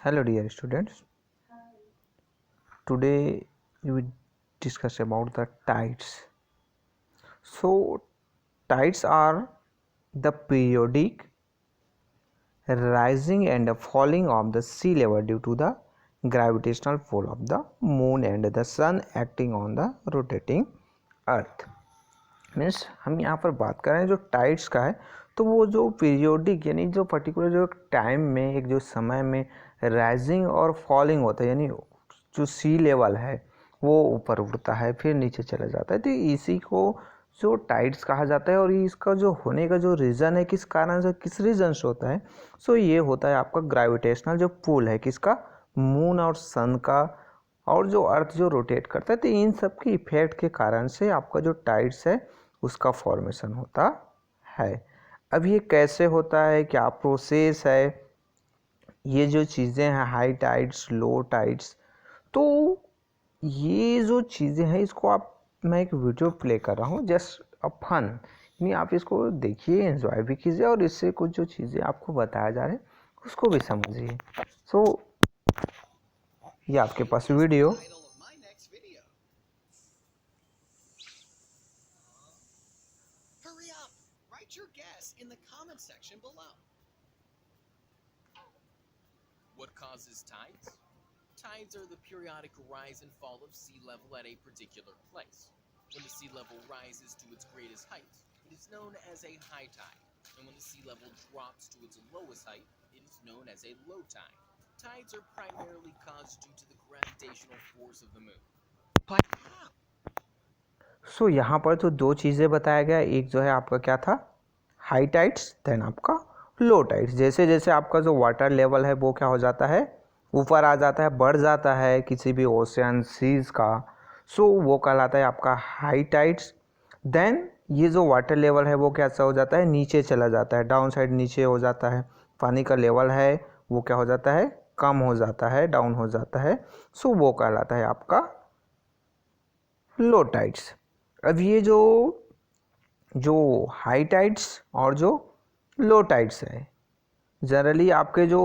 Hello dear students, today we will discuss about the tides. So tides are the periodic rising and falling of the sea level due to the gravitational pull of the moon and the sun acting on the rotating earth. Means हम यहाँ पर बात कर रहे हैं जो tides का है, तो वो जो पीरियोडिक यानी जो पर्टिकुलर जो टाइम में एक जो समय में राइजिंग और फॉलिंग होता है, यानी जो सी लेवल है वो ऊपर उठता है फिर नीचे चला जाता है, तो इसी को जो टाइड्स कहा जाता है। और इसका जो होने का जो रीज़न है, किस कारण से, किस रीज़न से होता है, सो ये होता है आपका ग्रेविटेशनल जो पुल है किसका, मून और सन का, और जो अर्थ जो रोटेट करता है, तो इन सब के इफेक्ट के कारण से आपका जो टाइड्स है उसका फॉर्मेशन होता है। अब ये कैसे होता है, क्या प्रोसेस है, ये जो चीज़ें हैं हाई टाइड्स लो टाइड्स, तो ये जो चीज़ें हैं इसको मैं एक वीडियो प्ले कर रहा हूँ जस्ट अ फन, यानी आप इसको देखिए, एंजॉय भी कीजिए और इससे कुछ जो चीज़ें आपको बताया जा रहा है उसको भी समझिए। सो ये आपके पास video. Your guess in the comment section below. What causes tides? Tides are the periodic rise and fall of sea level at a particular place. When the sea level rises to its greatest height, it is known as a high tide. And when the sea level drops to its lowest height, it is known as a low tide. Tides are primarily caused due to the gravitational force of the moon. सो यहाँ पर तो दो चीज़ें बताया गया, एक जो है आपका क्या था, हाई टाइड्स, देन आपका लो टाइड्स। जैसे जैसे आपका जो वाटर लेवल है वो क्या हो जाता है, ऊपर आ जाता है, बढ़ जाता है किसी भी ओशियन सीज का, सो वो कहलाता है आपका हाई टाइड्स। देन ये जो वाटर लेवल है वो कैसा हो जाता है, नीचे चला जाता है, डाउन साइड नीचे हो जाता है, पानी का लेवल है वो क्या हो जाता है, कम हो जाता है, डाउन हो जाता है, सो वो कहलाता है आपका लो टाइड्स। अब ये जो हाई टाइड्स और जो लो टाइड्स है, जनरली आपके जो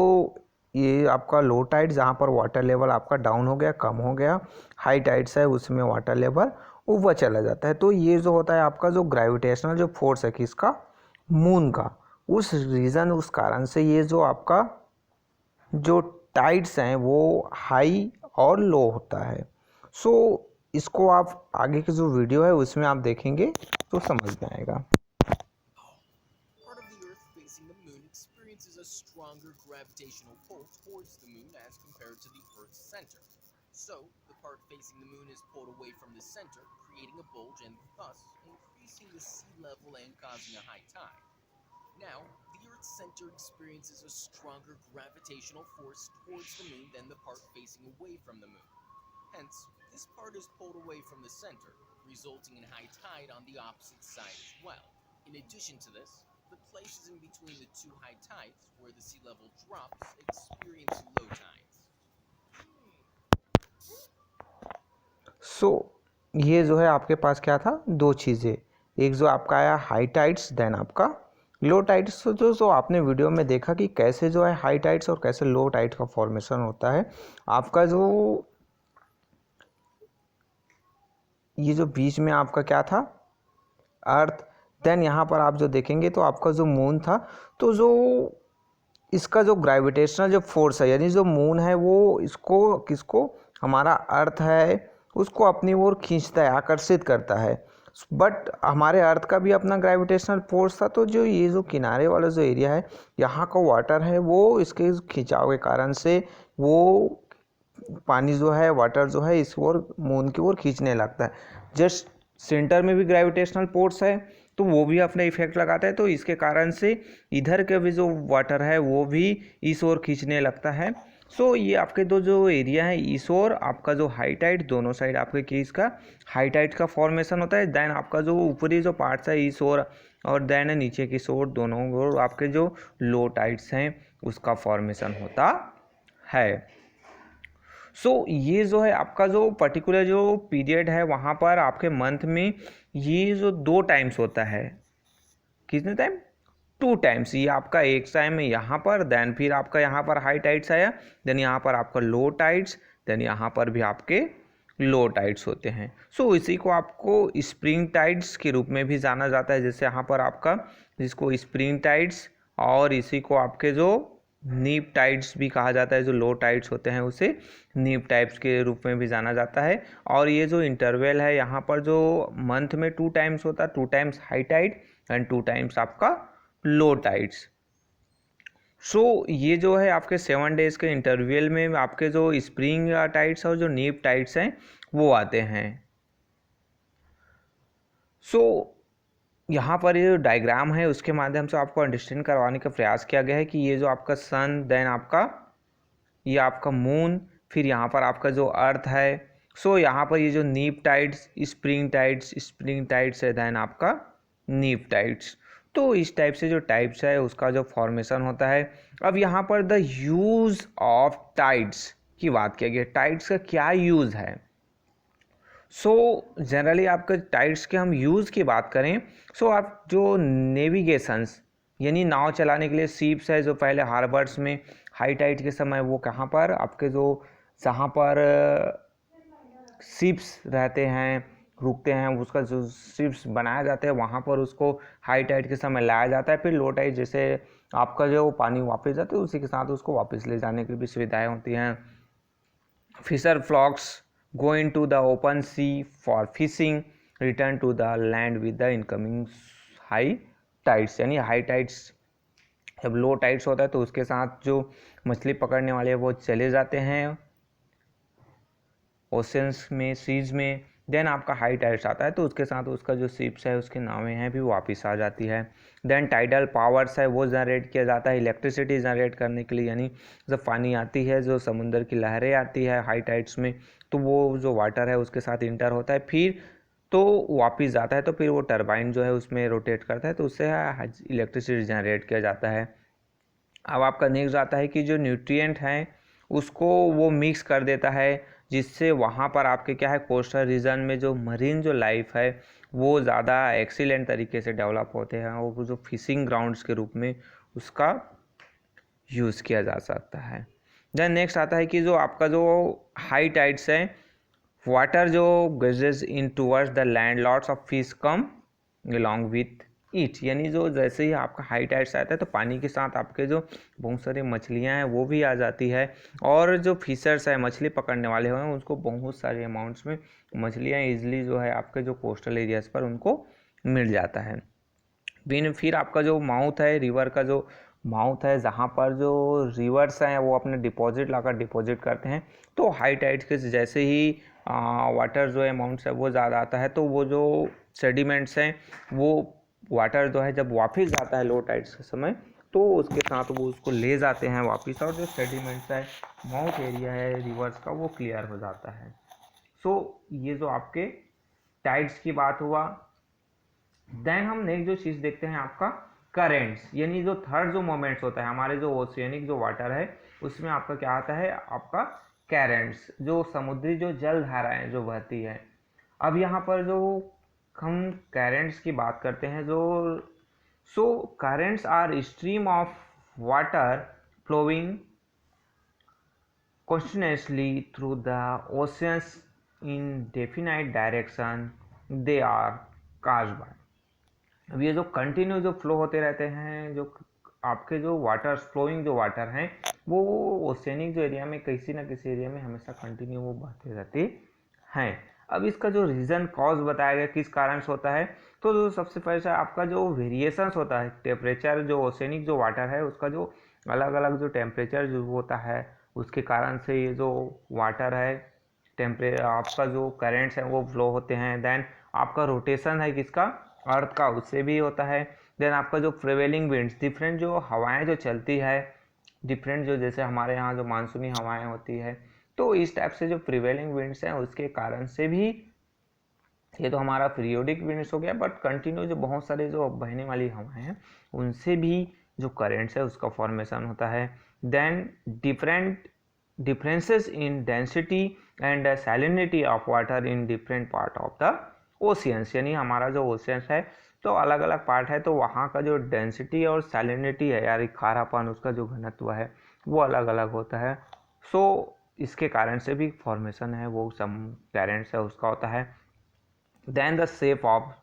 ये आपका लो टाइड जहाँ पर वाटर लेवल आपका डाउन हो गया, कम हो गया, हाई टाइड्स है उसमें वाटर लेवल ऊपर चला जाता है। तो ये जो होता है आपका जो ग्रेविटेशनल जो फोर्स है किसका, मून का, उस रीज़न उस कारण से ये जो आपका जो टाइड्स हैं वो हाई और लो होता है। सो इसको आप आगे की जो वीडियो है उसमें आप देखेंगे तो समझ में आएगा। Part of the Earth facing the moon experiences a stronger gravitational pull towards the moon as compared to the Earth's center. So, the part facing the moon is pulled away from the center, creating a bulge and thus increasing the sea level and causing a high tide. Now, the Earth's center experiences a stronger gravitational force towards the moon than the part facing away from the moon. Hence, this part is pulled away from the center, resulting in high tide on the opposite side as well. In addition to this, the places in between the two high tides, where the sea level drops, experience low tides. सो ये जो है आपके पास क्या था, दो चीज़ें, एक जो आपका आया हाई टाइड्स, देन आपका लो टाइड्स। जो आपने वीडियो में देखा कि कैसे जो है हाई टाइड्स और कैसे लो टाइड का फॉर्मेशन होता है, आपका जो ये जो बीच में आपका क्या था, अर्थ, देन यहाँ पर आप जो देखेंगे तो आपका जो मून था, तो जो इसका जो ग्रेविटेशनल जो फोर्स है, यानी जो मून है वो इसको किसको, हमारा अर्थ है उसको अपनी ओर खींचता है, आकर्षित करता है। बट हमारे अर्थ का भी अपना ग्रेविटेशनल फोर्स था, तो जो ये जो किनारे वाला जो एरिया है यहाँ का वाटर है वो इसके खिंचाव के कारण से वो पानी जो है, वाटर जो है इस ओर मून की ओर खींचने लगता है। जस्ट सेंटर में भी ग्रेविटेशनल फोर्स है तो वो भी अपना इफेक्ट लगाता है, तो इसके कारण से इधर के भी जो वाटर है वो भी इस ओर खींचने लगता है। सो ये आपके दो जो एरिया है, इस ओर आपका जो हाई टाइड, दोनों साइड आपके केस का हाई टाइड का फॉर्मेशन होता है, देन आपका जो ऊपरी जो पार्ट्स है इस ओर और देन नीचे की ओर, दोनों ओर आपके जो लो टाइड्स हैं उसका फॉर्मेशन होता है। सो ये जो है आपका जो पर्टिकुलर जो पीरियड है वहाँ पर आपके मंथ में ये जो दो टाइम्स होता है, कितने टाइम, टू टाइम्स, ये आपका एक टाइम है यहाँ पर, देन फिर आपका यहाँ पर हाई टाइड्स आया, देन यहाँ पर आपका लो टाइड्स, देन यहाँ पर भी आपके लो टाइड्स होते हैं। सो इसी को आपको स्प्रिंग टाइड्स के रूप में भी जाना जाता है, जैसे यहाँ पर आपका जिसको स्प्रिंग टाइड्स, और इसी को आपके जो नीप टाइड्स भी कहा जाता है, जो लो टाइड्स होते हैं उसे नीप टाइड्स के रूप में भी जाना जाता है। और ये जो इंटरवल है यहाँ पर जो मंथ में 2 टाइम्स होता है, 2 times high tide and 2 times आपका लो टाइड्स। सो ये जो है आपके 7 डेज के इंटरवल में आपके जो स्प्रिंग टाइड्स और जो नीप टाइड्स हैं वो आते हैं। सो यहाँ पर ये जो डायग्राम है उसके माध्यम से आपको अंडरस्टैंड करवाने का प्रयास किया गया है कि ये जो आपका सन, देन आपका ये आपका मून, फिर यहाँ पर आपका जो अर्थ है। सो यहाँ पर ये जो नीप टाइड्स, स्प्रिंग टाइड्स है, देन आपका नीप टाइड्स। तो इस टाइप से जो टाइप्स है उसका जो फॉर्मेशन होता है। अब यहाँ पर द यूज़ ऑफ टाइड्स की बात किया गया, टाइड्स का क्या यूज़ है। सो जनरली आपके टाइड्स के हम यूज़ की बात करें, सो आप जो नेविगेशंस यानी नाव चलाने के लिए शिप्स है जो पहले हार्बर्स में हाई टाइड के समय वो कहाँ पर आपके जो जहाँ पर शिप्स रहते हैं रुकते हैं, उसका जो शिप्स बनाया जाता है वहाँ पर उसको हाई टाइड के समय लाया जाता है। फिर लो टाइड जैसे आपका जो पानी वापस जाता है उसी के साथ उसको वापस ले जाने की भी सुविधाएँ होती हैं। Fisher flocks go into the open sea for fishing, return to the land with the incoming high tides, यानी हाई टाइड्स जब लो टाइड्स होता है तो उसके साथ जो मछली पकड़ने वाले वो चले जाते हैं ओशंस में, सीज में। देन आपका हाई टाइड्स आता है तो उसके साथ उसका जो शिप्स है उसके नावें हैं भी वापस आ जाती है। देन टाइडल पावर्स है वो जनरेट किया जाता है इलेक्ट्रिसिटी जनरेट करने के लिए, यानी जब पानी आती है जो समुंदर की लहरें आती है हाई टाइड्स में तो वो जो वाटर है उसके साथ इंटर होता है, फिर तो वापस जाता है, तो फिर वो टरबाइन जो है उसमें रोटेट करता है तो उससे इलेक्ट्रिसिटी जनरेट किया जाता है। अब आपका नेक्स्ट आता है कि जो न्यूट्रिएंट हैं उसको वो मिक्स कर देता है, जिससे वहाँ पर आपके क्या है कोस्टल रीजन में जो मरीन जो लाइफ है वो ज़्यादा एक्सीलेंट तरीके से डेवलप होते हैं और वो जो फिशिंग ग्राउंड्स के रूप में उसका यूज़ किया जा सकता है। देन नेक्स्ट आता है कि जो आपका जो हाई टाइड्स है वाटर जो gushes in towards the land lots of fish come along with it, यानी जो जैसे ही आपका हाई टाइड्स आता है तो पानी के साथ आपके जो बहुत सारी मछलियाँ हैं वो भी आ जाती है, और जो फिशर्स है मछली पकड़ने वाले हैं उनको बहुत सारे अमाउंट्स में मछलियाँ ईजिली जो है आपके जो कोस्टल एरियाज पर उनको मिल जाता है। फिर आपका जो माउथ है रिवर का जो माउथ है जहाँ पर जो रिवर्स हैं वो अपने डिपॉजिट लाकर डिपॉजिट करते हैं, तो हाई टाइड्स के जैसे ही वाटर जो है अमाउंट्स है वो ज़्यादा आता है तो वो जो सेडिमेंट्स हैं वो वाटर जो है जब वापस जाता है लो टाइड्स के समय तो उसके साथ वो उसको ले जाते हैं वापस, और जो सेडिमेंट्स है माउथ एरिया है रिवर्स का वो क्लियर हो जाता है। सो ये जो आपके टाइड्स की बात हुआ। देन हम नेक्स्ट जो चीज़ देखते हैं आपका करेंट्स, यानी जो थर्ड जो मोमेंट्स होता है हमारे जो ओशियनिक जो वाटर है उसमें आपका क्या आता है आपका करेंट्स, जो समुद्री जो जल धाराएं जो बहती है। अब यहाँ पर जो हम करेंट्स की बात करते हैं जो so currents are stream of water flowing continuously through the oceans in definite direction they are caused by। अब ये जो कंटिन्यू जो फ्लो होते रहते हैं जो आपके जो वाटर फ्लोइंग जो वाटर हैं वो ओशियनिक जो एरिया में किसी ना किसी एरिया में हमेशा कंटिन्यू वो बहते रहते हैं। अब इसका जो रीज़न कॉज बताया गया किस कारण से होता है, तो जो सबसे पहले आपका जो वेरिएशंस होता है टेम्परेचर, जो ओशियनिक जो वाटर है उसका जो अलग अलग जो टेम्परेचर जो होता है उसके कारण से ये जो वाटर है आपका जो करेंट्स हैं वो फ्लो होते हैं। देन आपका रोटेशन है किसका अर्थ का उससे भी होता है। देन आपका जो प्रिवेलिंग विंड्स डिफरेंट जो हवाएं जो चलती है डिफरेंट जो जैसे हमारे यहाँ जो मानसूनी हवाएं होती है तो इस टाइप से जो प्रिवेलिंग विंड्स हैं उसके कारण से भी ये तो हमारा पीरियोडिक विंड्स हो गया, बट कंटिन्यू जो बहुत सारे जो बहने वाली हवाएं हैं उनसे भी जो करेंट्स है उसका फॉर्मेशन होता है। Then differences in density and salinity of water in different part of the oceans, यानी हमारा जो ओशियंस है तो अलग अलग पार्ट है, तो वहाँ का जो डेंसिटी और सैलिनिटी है यार, खारापन, उसका जो घनत्व है वो अलग अलग होता है। सो इसके कारण से भी फॉर्मेशन है वो सम करेंट्स है उसका होता है। Then the shape of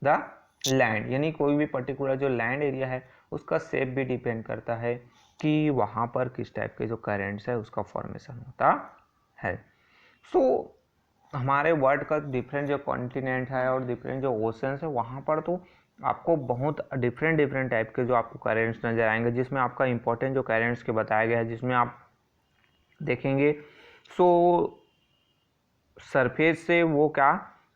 the land, यानी कोई भी पर्टिकुलर जो लैंड एरिया है उसका शेप भी डिपेंड करता है कि वहाँ पर किस टाइप के जो करेंट्स है उसका फॉर्मेशन होता है। सो हमारे वर्ल्ड का डिफरेंट जो कॉन्टिनेंट है और डिफरेंट जो ओशंस है वहाँ पर तो आपको बहुत डिफरेंट डिफरेंट टाइप के जो आपको करेंट्स नज़र आएंगे, जिसमें आपका इंपॉर्टेंट जो करेंट्स के बताया गया है जिसमें आप देखेंगे। सो सरफेस से वो क्या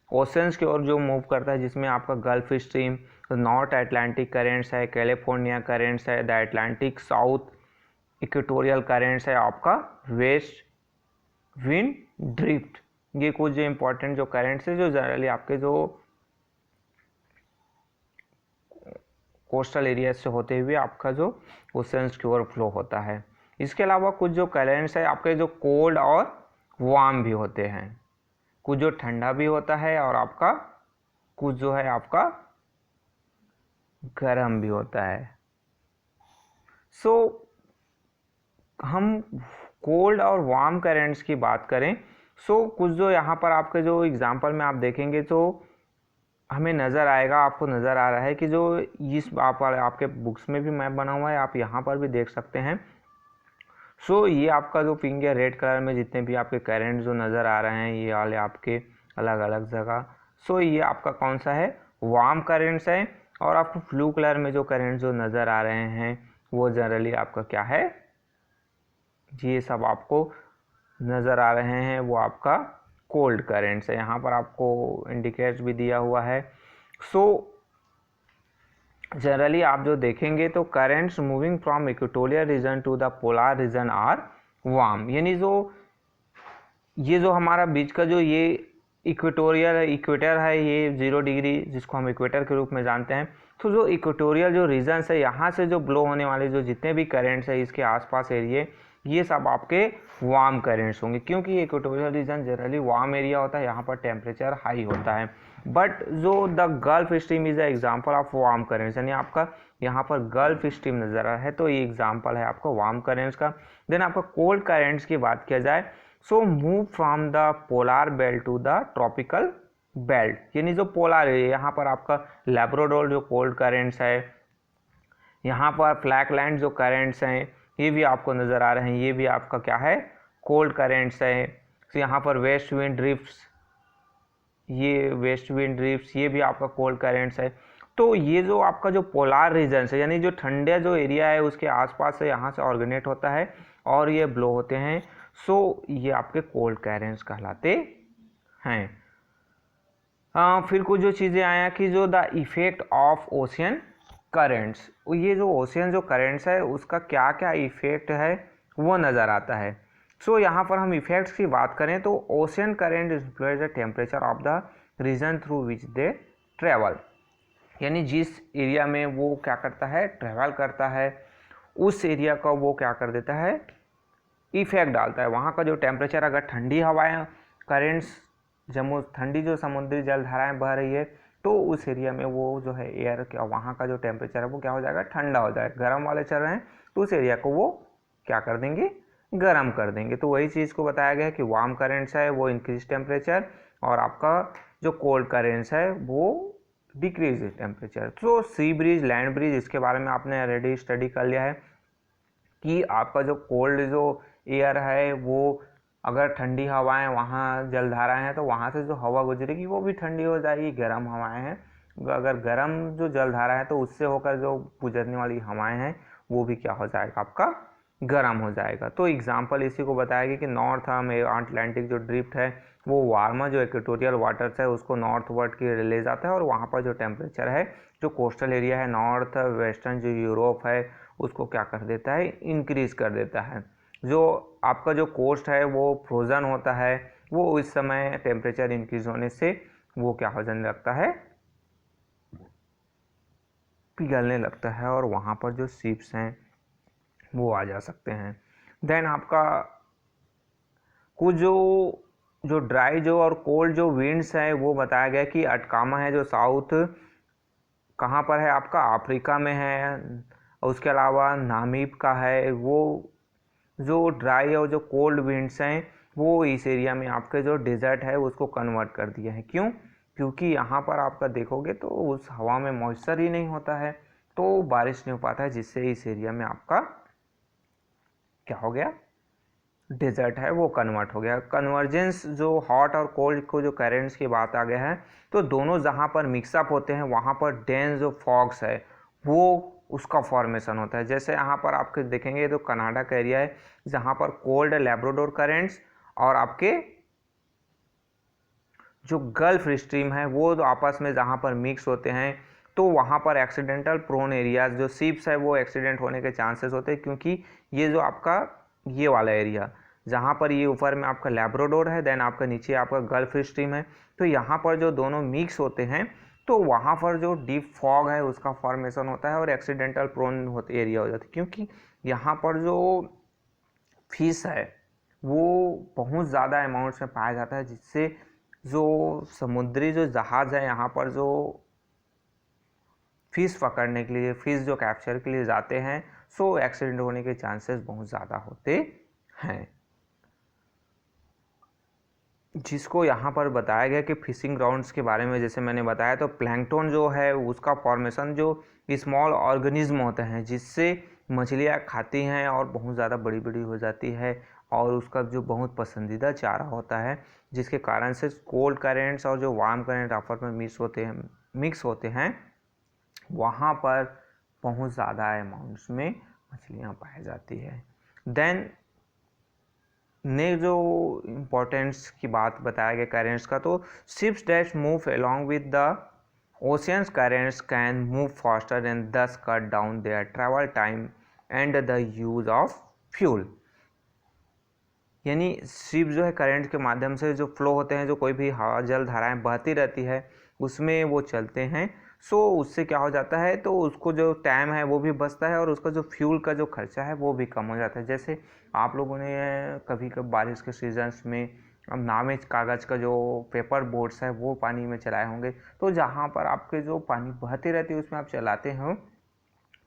ओशंस की ओर जो मूव करता है, जिसमें आपका gulf stream, north Atlantic currents है, कैलिफोर्निया करेंट्स है, the Atlantic south equatorial currents है, आपका वेस्ट विंड ड्रिफ्ट। ये कुछ जो इंपॉर्टेंट जो करेंट्स है जो जनरली आपके जो कोस्टल एरिया से होते हुए आपका जो ओशंस की ओर फ्लो होता है। इसके अलावा कुछ जो करेंट्स है आपके जो कोल्ड और वार्म भी होते हैं, कुछ जो ठंडा भी होता है और आपका कुछ जो है आपका गर्म भी होता है। सो हम कोल्ड और वार्म करेंट्स की बात करें, सो कुछ जो यहाँ पर आपके जो एग्जांपल में आप देखेंगे तो हमें नज़र आएगा, आपको नज़र आ रहा है कि जो इस आपके बुक्स में भी मैप बना हुआ है, आप यहाँ पर भी देख सकते हैं। सो ये आपका जो पिंक या रेड कलर में जितने भी आपके करेंट जो नज़र आ रहे हैं ये वाले आपके अलग अलग जगह, सो ये आपका कौन सा है, वार्म करेंट्स है। और आपको ब्लू कलर में जो करेंट जो नज़र आ रहे हैं वो जनरली आपका क्या है, ये सब आपको नज़र आ रहे हैं वो आपका कोल्ड करेंट्स है। यहाँ पर आपको इंडिकेट भी दिया हुआ है। सो जनरली आप जो देखेंगे तो currents moving from equatorial region to the polar region are warm, यानी जो ये जो हमारा बीच का जो ये इक्वेटर है ये 0 डिग्री जिसको हम इक्वेटर के रूप में जानते हैं। तो जो इक्वेटोरियल जो रीजन है यहाँ से जो ब्लो होने वाले जो जितने भी करेंट्स है इसके आसपास एरिए ये सब आपके वार्म करेंट्स होंगे, क्योंकि equatorial region generally warm area होता है, यहाँ पर टेम्परेचर हाई होता है। बट जो the gulf stream is a example of warm currents, यानी आपका यहाँ पर गल्फ स्ट्रीम नज़र आ रहा है तो ये एग्जाम्पल है आपका वार्म करेंट्स का। देन आपका कोल्ड करेंट्स की बात किया जाए, so move from the polar belt to the tropical belt, यानी जो पोलर एरिया यहाँ पर आपका लैब्राडोर जो कोल्ड करेंट्स है, यहाँ पर फ्लैगलैंड जो करेंट्स हैं ये भी आपको नज़र आ रहे हैं, ये भी आपका क्या है कोल्ड करेंट्स है। तो यहाँ पर वेस्ट विंड ड्रिफ्ट्स, ये वेस्ट विंड ड्रिफ्ट्स ये भी आपका कोल्ड करेंट्स है। तो ये जो आपका जो पोलर रीजन है यानी जो ठंडे जो एरिया है उसके आसपास से यहाँ से ऑर्गेनेट होता है और ये ब्लो होते हैं। सो ये आपके कोल्ड करेंट्स कहलाते हैं। फिर कुछ जो चीज़ें आया कि जो the effect of ocean currents, ये जो ओशियन जो करेंट्स है उसका क्या क्या इफेक्ट है वो नज़र आता है। सो यहाँ पर हम इफेक्ट्स की बात करें तो ocean current influence the temperature of the region through which they travel, यानी जिस एरिया में वो क्या करता है ट्रेवल करता है उस एरिया का वो क्या कर देता है इफेक्ट डालता है। वहाँ का जो टेम्परेचर अगर ठंडी हवाएं करेंट्स ठंडी जो समुद्री जल धाराएं बह रही है तो उस एरिया में वो जो है एयर क्या वहाँ का जो टेम्परेचर है वो क्या हो जाएगा ठंडा हो जाएगा। गर्म वाले चल रहे हैं तो उस एरिया को वो क्या कर देंगे गर्म कर देंगे। तो वही चीज़ को बताया गया है कि वार्म करेंट्स है वो इंक्रीज टेम्परेचर और आपका जो कोल्ड करेंट्स है वो डिक्रीज टेम्परेचर। तो सी ब्रीज लैंड ब्रीज इसके बारे में आपने ऑलरेडी स्टडी कर लिया है कि आपका जो कोल्ड जो एयर है वो अगर ठंडी हवाएं वहाँ जलधाराएं हैं तो वहाँ से जो हवा गुजरेगी वो भी ठंडी हो जाएगी। गर्म हवाएं हैं अगर गर्म जो जलधारा है तो उससे होकर जो गुजरने वाली हवाएं हैं वो भी क्या हो जाएगा आपका गर्म हो जाएगा। तो एग्जांपल इसी को बताएगी कि नॉर्थ अटलांटिक जो ड्रिफ्ट है वो वार्मर जो इक्वेटोरियल वाटर्स है उसको नॉर्थ वर्ड की ले जाता है और वहाँ पर जो टेम्परेचर है जो कोस्टल एरिया है नॉर्थ वेस्टर्न जो यूरोप है उसको क्या कर देता है इंक्रीज कर देता है। जो आपका जो कोस्ट है वो फ्रोज़न होता है वो इस समय टेम्परेचर इंक्रीज होने से वो क्या हो जाने लगता है पिघलने लगता है और वहाँ पर जो शिप्स हैं वो आ जा सकते हैं। देन आपका कुछ जो ड्राई जो और कोल्ड जो विंड्स है वो बताया गया कि अटकामा है जो साउथ कहाँ पर है आपका, अफ्रीका में है। उसके अलावा नामीब का है। वो जो ड्राई और जो कोल्ड विंड्स हैं वो इस एरिया में आपके जो डेजर्ट है उसको कन्वर्ट कर दिया है। क्यों? क्योंकि यहाँ पर आपका देखोगे तो उस हवा में मॉइस्चर ही नहीं होता है, तो बारिश नहीं हो पाता है, जिससे इस एरिया में आपका क्या हो गया, डेजर्ट है वो कन्वर्ट हो गया। कन्वर्जेंस जो हॉट और कोल्ड को जो करेंट्स की बात आ गया है, तो दोनों जहाँ पर मिक्सअप होते हैं वहाँ पर डेंस जो फॉग्स है वो उसका फॉर्मेशन होता है। जैसे यहाँ पर आपके देखेंगे तो कनाडा का एरिया है जहाँ पर कोल्ड लैब्राडोर करेंट्स और आपके जो गल्फ स्ट्रीम है वो जो आपस में जहाँ पर मिक्स होते हैं, तो वहाँ पर एक्सीडेंटल प्रोन एरियाज जो शिप्स है वो एक्सीडेंट होने के चांसेस होते हैं। क्योंकि ये जो आपका ये वाला एरिया जहाँ पर ये ऊपर में आपका लैब्राडोर है, देन आपका नीचे आपका गल्फ स्ट्रीम है, तो यहाँ पर जो दोनों मिक्स होते हैं तो वहाँ पर जो डीप फॉग है उसका फॉर्मेशन होता है और एक्सीडेंटल प्रोन होते एरिया हो जाता है। क्योंकि यहाँ पर जो फिश है वो बहुत ज़्यादा अमाउंट्स में पाया जाता है, जिससे जो समुद्री जो जहाज़ है यहाँ पर जो फिश पकड़ने के लिए, फिश जो कैप्चर के लिए जाते हैं, सो एक्सीडेंट होने के चांसेस बहुत ज़्यादा होते हैं। जिसको यहाँ पर बताया गया कि फिशिंग ग्राउंड्स के बारे में जैसे मैंने बताया, तो प्लैंकटन जो है उसका फॉर्मेशन जो स्मॉल ऑर्गेनिज्म होते हैं जिससे मछलियाँ खाती हैं और बहुत ज़्यादा बड़ी बड़ी हो जाती है, और उसका जो बहुत पसंदीदा चारा होता है, जिसके कारण से कोल्ड करेंट्स और जो वार्म करेंट आपस में मिक्स होते हैं वहाँ पर बहुत ज़्यादा अमाउंट्स में मछलियाँ पाई जाती है। देन ने जो इम्पोर्टेंस की बात बताया गया करेंट्स का, तो ships that move along with the oceans currents can move faster and thus cut down their travel time and the use of fuel. यानी शिप जो है करंट के माध्यम से जो फ्लो होते हैं, जो कोई भी हवा जल धाराएं बहती रहती है उसमें वो चलते हैं, सो उससे क्या हो जाता है, तो उसको जो टाइम है वो भी बचता है और उसका जो फ्यूल का जो खर्चा है वो भी कम हो जाता है। जैसे आप लोगों ने कभी कभी बारिश के सीजन्स में अब नाव कागज़ का जो पेपर बोट्स है वो पानी में चलाए होंगे, तो जहाँ पर आपके जो पानी बहती रहती है उसमें आप चलाते हो,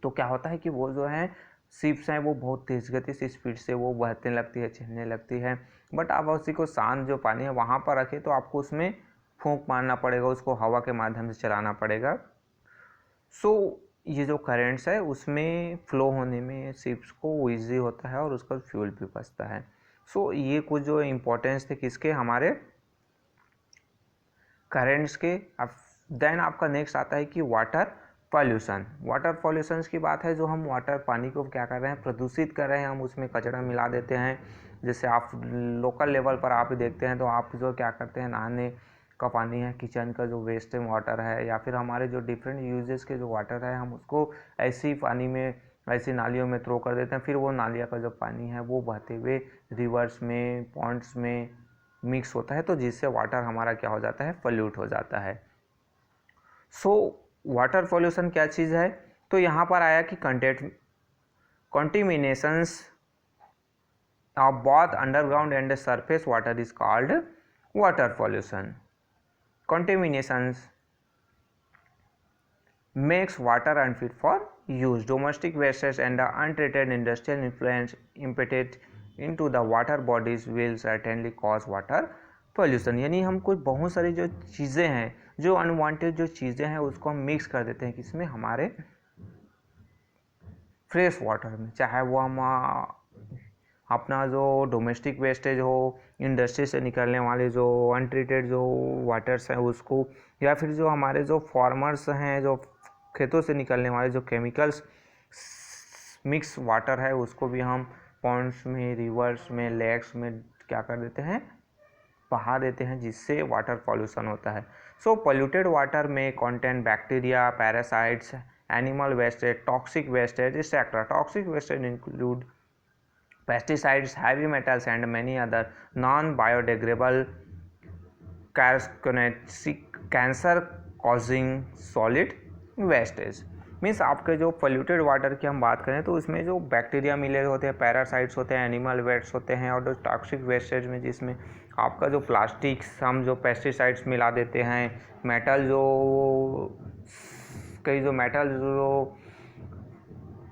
तो क्या होता है कि वो जो है शिप्स हैं वो बहुत तेज़ गति से स्पीड से वो बहने लगती है, चलने लगती है। बट आप उसी को शांत जो पानी है वहाँ पर रखें तो आपको उसमें फूंक मारना पड़ेगा, उसको हवा के माध्यम से चलाना पड़ेगा। सो ये जो करेंट्स है उसमें फ्लो होने में शिप्स को ईजी होता है और उसका फ्यूल भी बचता है। सो ये कुछ जो इम्पोर्टेंस थे किसके, हमारे करेंट्स के। अब देन आपका नेक्स्ट आता है कि वाटर पॉल्यूशन। वाटर पॉल्यूशन की बात है, जो हम वाटर पानी को क्या कर रहे हैं, प्रदूषित कर रहे हैं, हम उसमें कचरा मिला देते हैं। जैसे आप लोकल लेवल पर आप देखते हैं तो आप जो क्या करते हैं, नहाने का पानी है, किचन का जो वेस्ट वाटर है, या फिर हमारे जो डिफरेंट यूजेस के जो वाटर है, हम उसको ऐसे ही पानी में, ऐसी नालियों में थ्रो कर देते हैं। फिर वो नालियों का जो पानी है वो बहते हुए रिवर्स में, पॉन्ड्स में मिक्स होता है, तो जिससे वाटर हमारा क्या हो जाता है, पोल्यूट हो जाता है। सो वाटर पॉल्यूशन क्या चीज़ है, तो यहाँ पर आया कि contaminations of both underground and surface water is called water pollution. Contaminations makes water unfit for use. Domestic wastes and the untreated industrial influence impeted into the water bodies will certainly cause water pollution। यानी हम कुछ बहुत सारी जो चीज़ें हैं, जो unwanted जो चीज़ें हैं उसको हम मिक्स कर देते हैं किसमें, हमारे फ्रेश वाटर में। चाहे वो हम अपना जो डोमेस्टिक वेस्टेज हो, इंडस्ट्री से निकलने वाले जो अनट्रीटेड जो वाटर्स हैं उसको, या फिर जो हमारे जो फार्मर्स हैं, जो खेतों से निकलने वाले जो केमिकल्स मिक्स वाटर है उसको भी हम पॉन्ड्स में, रिवर्स में, लेक्स में क्या कर देते हैं, बहा देते हैं, जिससे वाटर पॉल्यूशन होता है। सो पोल्यूटेड वाटर में contain bacteria, parasites, animal wastage, toxic wastage etcetera. Toxic wastage include pesticides, heavy metals and many other non-biodegradable cancer causing solid wastage। Means आपके जो पोल्यूटेड वाटर की हम बात करें तो उसमें जो बैक्टीरिया मिले होते हैं, पैरासाइट्स होते हैं, एनिमल वेस्ट होते हैं, और जो टॉक्सिक वेस्टेज में जिसमें आपका जो प्लास्टिक्स, हम जो पेस्टिसाइड्स मिला देते हैं, मेटल जो कई जो मेटल जो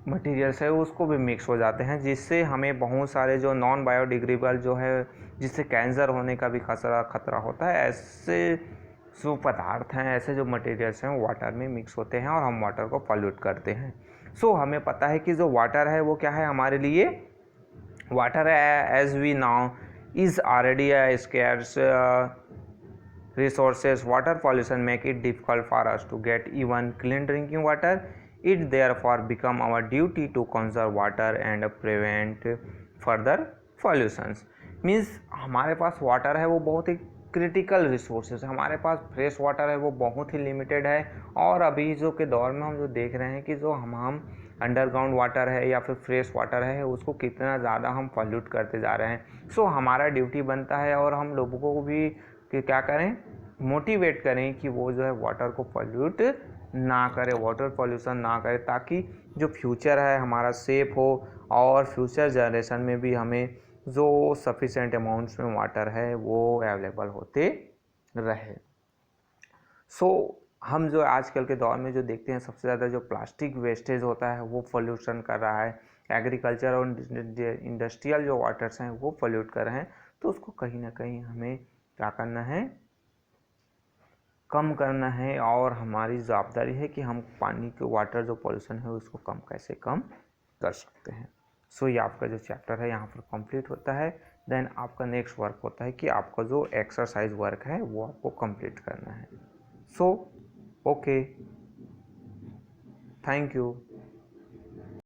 मटेरियल्स है उसको भी मिक्स हो जाते हैं, जिससे हमें बहुत सारे जो नॉन बायोडिग्रेडेबल जो है जिससे कैंसर होने का भी खतरा होता है, ऐसे जो पदार्थ हैं, ऐसे जो मटेरियल्स हैं वाटर में मिक्स होते हैं और हम वाटर को पॉल्यूट करते हैं। सो हमें पता है कि जो वाटर है वो क्या है हमारे लिए, water as we now is already a scarce resources. Water pollution make it difficult for us to get even clean drinking water. It therefore become our duty to conserve water and prevent further pollutions. Means हमारे पास water है वो बहुत ही critical resources है, हमारे पास fresh water है वो बहुत ही limited है, और अभी जो के दौर में हम जो देख रहे हैं कि जो हम अंडरग्राउंड वाटर है या फिर फ्रेश वाटर है उसको कितना ज़्यादा हम पॉल्यूट करते जा रहे हैं। सो हमारा ड्यूटी बनता है और हम लोगों को भी कि क्या करें, मोटिवेट करें कि वो जो है वाटर को पॉल्यूट ना करे, वाटर पॉल्यूशन ना करे, ताकि जो फ्यूचर है हमारा सेफ हो और फ्यूचर जनरेशन में भी हमें जो सफिशेंट अमाउंट्स में वाटर है वो अवेलेबल होते रहे। सो हम जो आजकल के दौर में जो देखते हैं सबसे ज़्यादा जो प्लास्टिक वेस्टेज होता है वो पोल्यूशन कर रहा है, एग्रीकल्चर और इंडस्ट्रियल जो वाटर्स हैं वो पोल्यूट कर रहे हैं। तो उसको कहीं ना कहीं हमें क्या करना है, कम करना है, और हमारी जवाबदारी है कि हम पानी के वाटर जो पॉल्यूशन है उसको कैसे कम कर सकते हैं। सो ये आपका जो चैप्टर है यहाँ पर कंप्लीट होता है। देन आपका नेक्स्ट वर्क होता है कि आपका जो एक्सरसाइज वर्क है वो आपको कंप्लीट करना है। So okay, thank you.